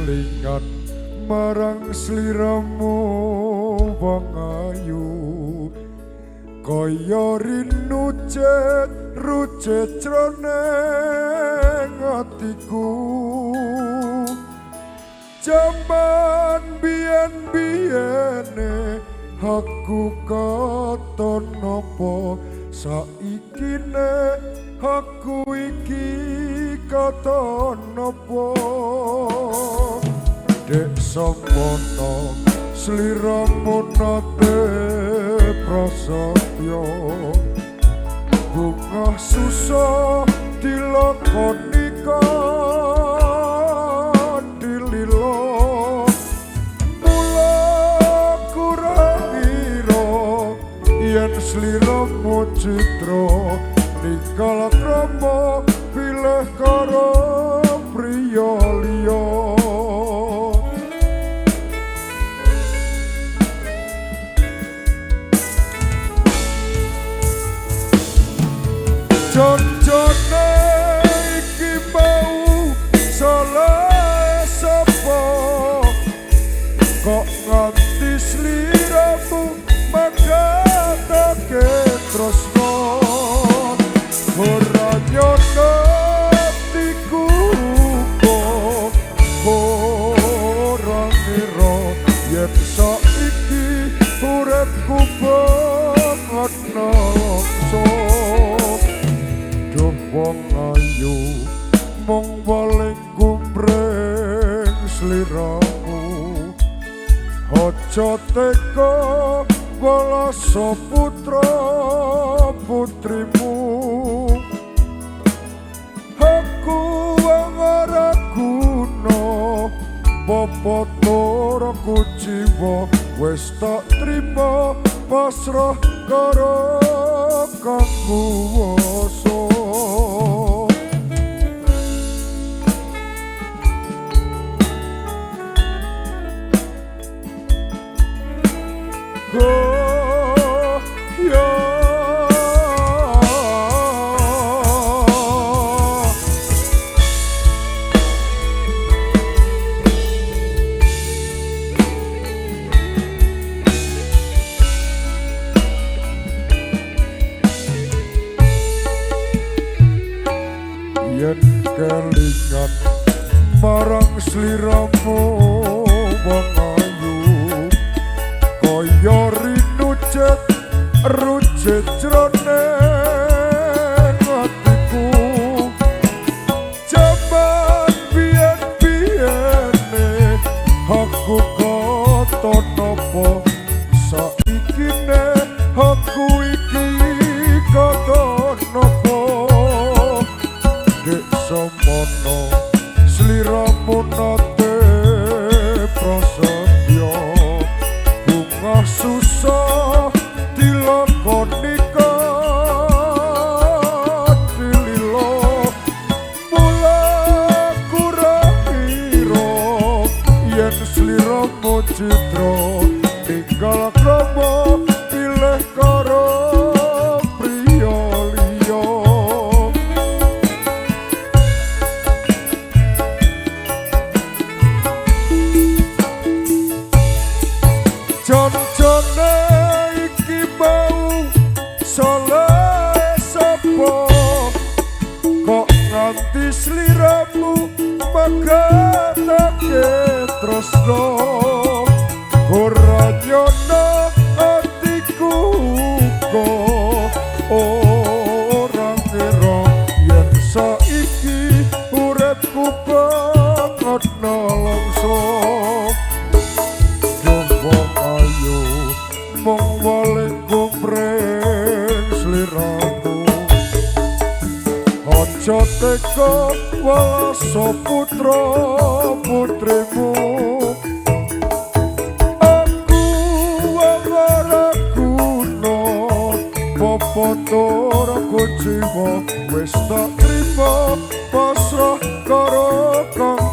kelingan marang sliramu wong ayu kaya rinucet rucet jroning atiku jaman biyen-biyene aku katon nopo saiki nek aku iki katon nopo dek samana sliramu nate prasetyo bunga susah dilakoni dililo mula kurang-ira yen sliramu citra nikal krama pilih karo priya liya Jon-jone iki mau salah sapa kok nganti sliramu magatake tresno ora nyono atiku kok ora ngira yen saiki uripku banget nalangsa wong ayu mung paling gumbreng sliramu aja teka walasa putra putrimu aku ora guna popo jiwa wis tak trima pasrah karo kang kuwasa yen kelingan marang sliramu wong ayu kaya rinucet rucet jroning atiku jaman biyen-biyene aku katon nopo saiki nek aku iki katon nopo dek samana sliramu nate prasetyo bunga susah dilakoni dililo mula kurang-ira yen sliramu citra tinggal krama pilih karo priya liya jon-jone iki mau salah sapa kok nganti sliramu magatake tresno ora nyono atiku kok ora ngira yen saiki uripku banget nalangsa mong paling gumbreng sliramu aja teka walasa putra putrimu aku ora guna popo jiwa wis tak trima pasrah karo kang